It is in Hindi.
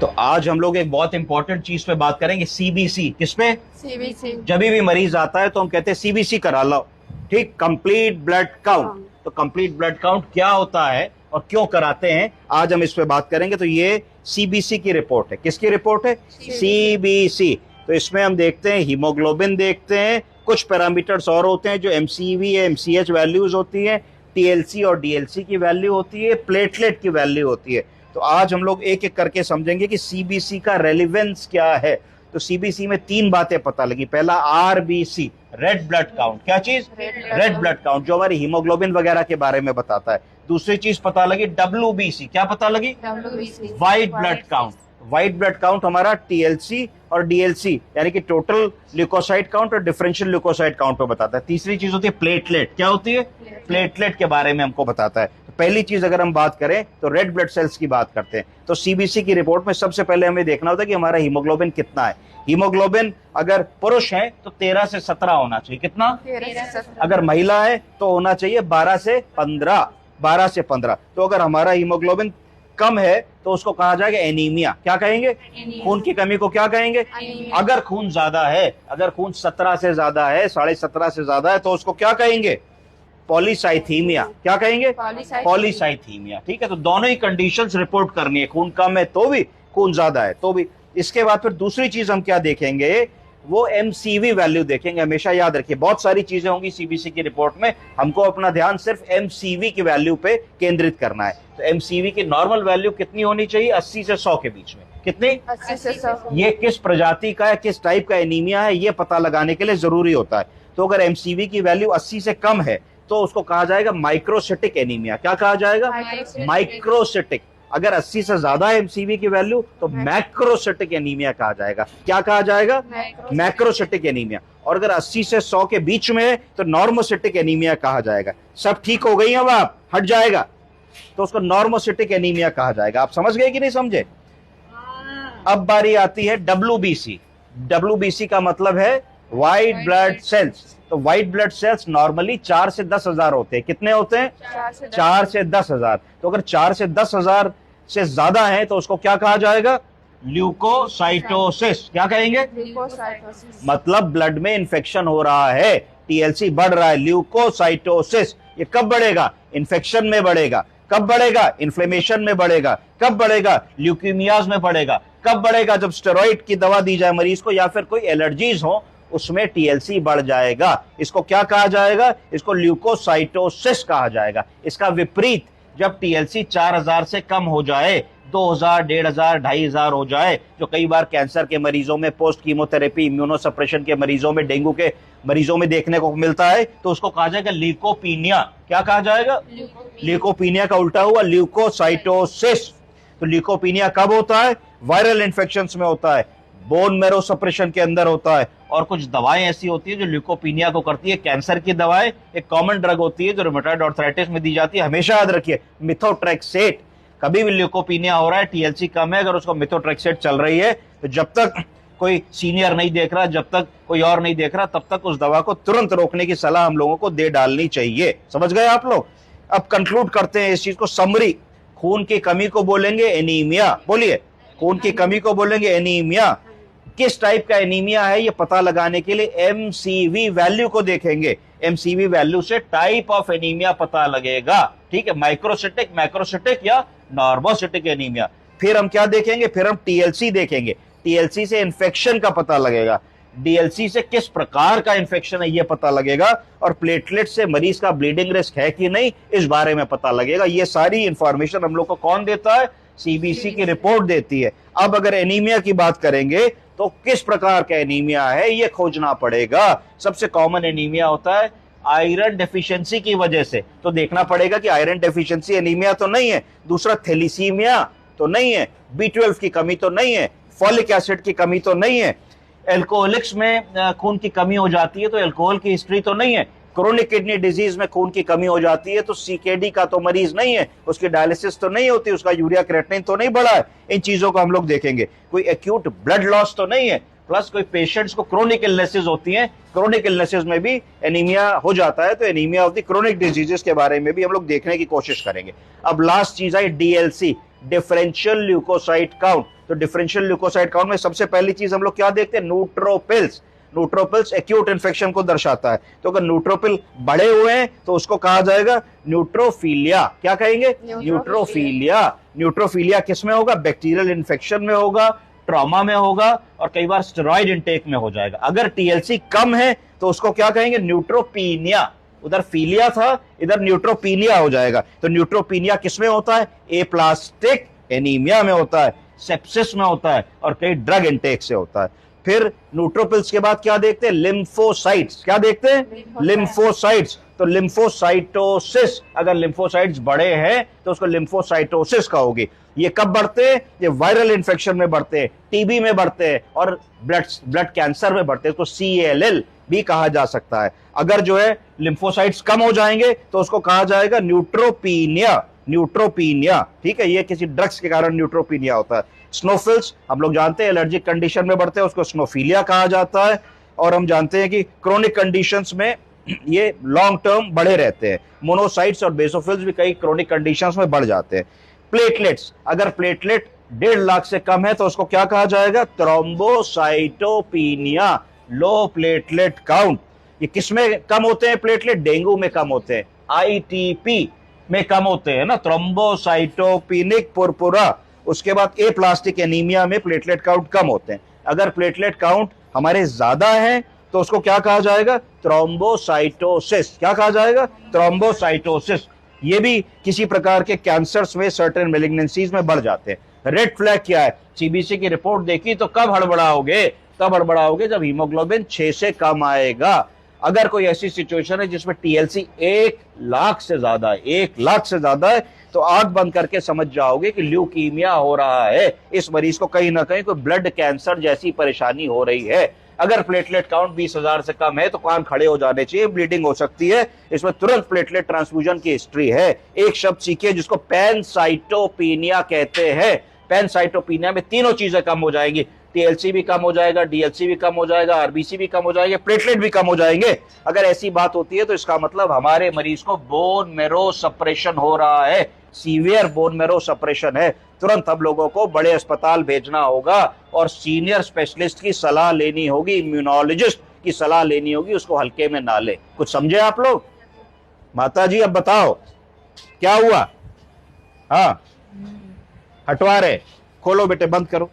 तो आज हम लोग एक बहुत इंपॉर्टेंट चीज पे बात करेंगे, सीबीसी। किस पे? सीबीसी। जब भी मरीज आता है तो हम कहते हैं सीबीसी करा लो, ठीक, कंप्लीट ब्लड काउंट। तो कंप्लीट ब्लड काउंट क्या होता है और क्यों कराते हैं, आज हम इस पे बात करेंगे। तो ये सीबीसी की रिपोर्ट है। किसकी रिपोर्ट है? सीबीसी। तो इसमें हम देखते हैं हीमोग्लोबिन, देखते हैं कुछ पैरामीटर्स और होते हैं जो एमसीवी है, एमसीएच वैल्यूज होती है, टीएलसी और डीएलसी की वैल्यू होती है, प्लेटलेट की वैल्यू होती है। तो आज हम लोग एक एक करके समझेंगे कि सीबीसी का रेलिवेंस क्या है। तो सीबीसी में तीन बातें पता लगी। पहला आरबीसी, रेड ब्लड काउंट। क्या चीज? रेड ब्लड काउंट, जो हमारी हीमोग्लोबिन वगैरह के बारे में बताता है। दूसरी चीज पता लगी डब्ल्यूबीसी। क्या पता लगी? WBC, white blood count. White blood count हमारा टीएलसी और डीएलसी यानी कि टोटल ल्यूकोसाइट काउंट और डिफरेंशियल ल्यूकोसाइट काउंट पे बताता है। तीसरी चीज होती है प्लेटलेट। क्या होती है? प्लेटलेट के बारे में हमको बताता है। तो पहली चीज अगर हम बात करें तो रेड ब्लड सेल्स की बात करते हैं। तो सीबीसी की रिपोर्ट में सबसे पहले हमें देखना होता है कि हमारा हीमोग्लोबिन कितना है। हीमोग्लोबिन अगर पुरुष है तो 13 से 17 होना चाहिए। कितना? 13 से 17। अगर महिला है तो होना चाहिए 12 से 15। 12 से 15। तो अगर हमारा हीमोग्लोबिन कम है तो उसको कहा जाएगा एनीमिया। क्या कहेंगे? खून की कमी को क्या कहेंगे? अगर खून ज्यादा है, अगर खून 17 से ज्यादा है, 17.5 से ज्यादा है, तो उसको क्या कहेंगे? पॉलीसाइथीमिया। क्या कहेंगे? पॉलीसाइथीमिया। ठीक है, तो दोनों ही कंडीशंस रिपोर्ट करनी है। खून कम है तो भी, खून ज्यादा है तो भी। इसके बाद फिर दूसरी चीज हम क्या देखेंगे, वो एमसीवी वैल्यू देखेंगे। हमेशा याद रखिए, बहुत सारी चीजें होंगी सीबीसी की रिपोर्ट में, हमको अपना ध्यान सिर्फ एमसीवी की वैल्यू पे केंद्रित करना है। तो एमसीवी की नॉर्मल वैल्यू कितनी होनी चाहिए? 80 से 100 के बीच में। कितनी? 80 से 100। ये किस प्रजाति का है, किस टाइप का एनीमिया है, ये पता लगाने के लिए जरूरी होता है। तो अगर एमसीवी की वैल्यू 80 से कम है तो उसको कहा जाएगा माइक्रोसिटिक एनीमिया। क्या कहा जाएगा? माइक्रोसिटिक। अगर 80 से ज्यादा है एमसीवी की वैल्यू तो मैक्रोसिटिक एनीमिया कहा जाएगा। क्या कहा जाएगा? Macrocytic anaemia. और अगर 80 से 100 के बीच में है तो नॉर्मोसिटिक एनीमिया कहा जाएगा। सब ठीक हो गई? अब आप हट जाएगा तो उसको नॉर्मोसिटिक एनीमिया कहा जाएगा। आप समझ गए कि नहीं समझे? अब बारी आती है डब्ल्यूबीसी। डब्ल्यूबीसी का मतलब है व्हाइट ब्लड सेल्स। तो व्हाइट ब्लड सेल्स नॉर्मली 4 से 10,000 होते हैं। कितने होते हैं? 4 से 10,000। तो अगर 4 से 10,000 से ज्यादा है तो उसको क्या कहा जाएगा? ल्यूकोसाइटोसिस। क्या कहेंगे? ल्यूकोसाइटोसिस। मतलब ब्लड में इंफेक्शन हो रहा है, टीएलसी बढ़ रहा है, ल्यूकोसाइटोसिस। ये कब बढ़ेगा? इंफेक्शन में बढ़ेगा। कब बढ़ेगा? इन्फ्लेमेशन में बढ़ेगा। कब बढ़ेगा? ल्यूकीमियाज में बढ़ेगा। कब बढ़ेगा? जब स्टेरॉइड की दवा दी जाए मरीज को या फिर कोई एलर्जीज हो, उसमें टीएलसी बढ़ जाएगा। इसको क्या कहा जाएगा? इसको ल्यूकोसाइटोसिस कहा जाएगा। इसका विपरीत, जब टीएलसी 4000 से कम हो जाए, 2000, 1500, 2500 हो जाए, जो कई बार कैंसर के मरीजों में, पोस्ट कीमोथेरेपी, इम्यूनोसप्रेशन के मरीजों में, डेंगू के मरीजों में देखने को मिलता है, तो उसको कहा जाएगा ल्यूकोपीनिया। क्या कहा जाएगा? ल्यूकोपीनिया का उल्टा हुआ ल्यूकोसाइटोसिस। तो ल्यूकोपीनिया कब होता है? वायरल इन्फेक्शंस में होता है, बोन मैरो सप्रेशन के अंदर होता है, और कुछ दवाएं ऐसी होती है जो ल्यूकोपीनिया को करती है। कैंसर की दवाएं एक कॉमन ड्रग होती है जो रूमेटॉइड आर्थराइटिस में दी जाती है। हमेशा याद रखिए, मिथोट्रेक्सेट। कभी भी ल्यूकोपीनिया हो रहा है, टीएलसी कम है, अगर उसको मिथोट्रेक्सेट चल रही है, तो जब तक कोई सीनियर नहीं देख रहा, जब तक कोई और नहीं देख रहा, तब तक उस दवा को तुरंत रोकने की सलाह हम लोगों को दे डालनी चाहिए। समझ गए आप लोग? अब कंक्लूड करते हैं इस चीज को। समरी, खून की कमी को बोलेंगे एनीमिया। बोलिए, खून की कमी को बोलेंगे एनीमिया। किस टाइप का एनीमिया है ये पता लगाने के लिए एमसीवी वैल्यू को देखेंगे। एमसीवी वैल्यू से टाइप ऑफ एनीमिया पता लगेगा। ठीक है, माइक्रोसिटिक, मैक्रोसिटिक या नॉर्मोसिटिक एनीमिया। फिर हम क्या देखेंगे? फिर हम टीएलसी देखेंगे। टीएलसी से इन्फेक्शन का पता लगेगा, डीएलसी से किस प्रकार का इन्फेक्शन है ये पता लगेगा, और प्लेटलेट से मरीज का ब्लीडिंग रिस्क है कि नहीं इस बारे में पता लगेगा। ये सारी इंफॉर्मेशन हम लोग को कौन देता है? सीबीसी की रिपोर्ट देती है। अब अगर एनीमिया की बात करेंगे तो किस प्रकार का एनीमिया है ये खोजना पड़ेगा। सबसे कॉमन एनीमिया होता है आयरन डेफिशिएंसी की वजह से। तो देखना पड़ेगा कि आयरन डेफिशिएंसी एनीमिया तो नहीं है, दूसरा थैलीसीमिया तो नहीं है, B12 की कमी तो नहीं है, फॉलिक एसिड की कमी तो नहीं है, एल्कोहलिक्स में खून की कमी हो जाती है तो एल्कोहल की हिस्ट्री तो नहीं है, क्रोनिक किडनी डिजीज में खून की कमी हो जाती है तो सीकेडी का तो मरीज नहीं है, उसकी डायलिसिस तो नहीं होती, उसका यूरिया क्रिएटिनिन तो नहीं बढ़ा है। इन चीजों को हम लोग देखेंगे। कोई एक्यूट ब्लड लॉस तो नहीं है, प्लस कोई पेशेंट्स को क्रोनिक इलनेसेस होती हैं, क्रोनिक इलनेसेस में भी एनीमिया हो जाता है, तो anaemia of the chronic diseases के बारे में भी हम लोग देखने की कोशिश करेंगे। अब लास्ट चीज है डीएलसी, डिफरेंशियल ल्यूकोसाइट काउंट। तो डिफरेंशियल ल्यूकोसाइट काउंट में सबसे पहली चीज हम लोग क्या देखते हैं, न्यूट्रोफिल्स। न्यूट्रोफिल्स एक्यूट इन्फेक्शन को दर्शाता है। तो अगर न्यूट्रोफिल बढ़े हुए हैं तो उसको कहा जाएगा न्यूट्रोफिलिया। क्या कहेंगे, न्यूट्रोफिलिया। न्यूट्रोफिलिया किसमें होगा, बैक्टीरियल इन्फेक्शन में होगा, ट्रॉमा में होगा और कई बार स्टेरॉइड इंटेक में हो जाएगा। अगर टीएलसी कम है तो उसको क्या कहेंगे, न्यूट्रोपीनिया। उधर फीलिया था, इधर न्यूट्रोपीनिया हो जाएगा। तो न्यूट्रोपीनिया किसमें होता है, एप्लास्टिक एनीमिया में होता है, सेप्सिस में होता है और कई ड्रग इंटेक से होता है। फिर न्यूट्रोफिल्स के बाद क्या देखते हैं, लिम्फोसाइट्स। क्या देखते हैं, लिम्फोसाइट्स। तो लिम्फोसाइटोसिस, अगर लिम्फोसाइट्स बड़े हैं तो उसको लिम्फोसाइटोसिस कहोगे। ये कब बढ़ते हैं, ये वायरल इंफेक्शन में बढ़ते हैं, टीबी में बढ़ते हैं और ब्लड कैंसर में बढ़ते हैं। तो CALL भी कहा जा सकता है। अगर जो है लिम्फोसाइट्स कम हो जाएंगे तो उसको कहा जाएगा न्यूट्रोपीनिया। न्यूट्रोपीनिया, ठीक है, ये किसी ड्रग्स के कारण न्यूट्रोपीनिया होता है। स्नोफिल्स हम लोग जानते हैं एलर्जिक कंडीशन में बढ़ते हैं, उसको स्नोफिलिया कहा जाता है। और हम जानते हैं कि क्रोनिक कंडीशंस में ये लॉन्ग टर्म बढ़े रहते हैं। मोनोसाइट्स और बेसोफिल्स भी कई क्रोनिक कंडीशंस में बढ़ जाते हैं। प्लेटलेट्स, अगर प्लेटलेट 1.5 लाख से कम है तो उसको क्या कहा जाएगा, थ्रोम्बोसाइटोपिनिया, लो प्लेटलेट काउंट। ये किसमें कम होते हैं प्लेटलेट, डेंगू में कम होते हैं, ITP में कम होते हैं ना, थ्रोम्बोसाइटोपिनिक पुरपुरा। उसके बाद एप्लास्टिक एनीमिया में प्लेटलेट काउंट कम होते हैं। अगर प्लेटलेट काउंट हमारे ज्यादा है तो उसको क्या कहा जाएगा, थ्रोम्बोसाइटोसिस। क्या कहा जाएगा, थ्रोम्बोसाइटोसिस। ये भी किसी प्रकार के कैंसर्स में, सर्टेन मेलिग्नेंसीज में बढ़ जाते हैं। रेड फ्लैग क्या है, CBC की रिपोर्ट देखी तो कब हड़बड़ाओगे, तब हड़बड़ाओगे जब हीमोग्लोबिन 6 से कम आएगा। अगर कोई ऐसी सिचुएशन है जिसमें TLC 1 लाख से ज्यादा है, 1 लाख से ज्यादा है, तो आंख बंद करके समझ जाओगे कि ल्यूकीमिया हो रहा है। इस मरीज को कहीं ना कहीं कोई ब्लड कैंसर जैसी परेशानी हो रही है। अगर प्लेटलेट काउंट 20,000 से कम है तो कान खड़े हो जाने चाहिए, ब्लीडिंग हो सकती है, इसमें तुरंत प्लेटलेट ट्रांसफ्यूजन की हिस्ट्री है। एक शब्द सीखिए जिसको पैनसाइटोपिनिया कहते हैं। पैनसाइटोपिनिया में तीनों चीजें कम हो जाएंगी, TLC भी कम हो जाएगा, DLC भी कम हो जाएगा, RBC भी कम हो जाएंगे, प्लेटलेट भी कम हो जाएंगे। अगर ऐसी बात होती है तो इसका मतलब हमारे मरीज को बोन मैरो सप्रेशन हो रहा है, सीवियर बोन मैरो सप्रेशन है। तुरंत हम लोगों को बड़े अस्पताल भेजना होगा और सीनियर स्पेशलिस्ट की सलाह लेनी होगी, इम्यूनोलॉजिस्ट की सलाह लेनी होगी, उसको हल्के में ना ले। कुछ समझे आप लोग? माता जी अब बताओ क्या हुआ? हाँ, हटवा रहे, खोलो बेटे, बंद करो।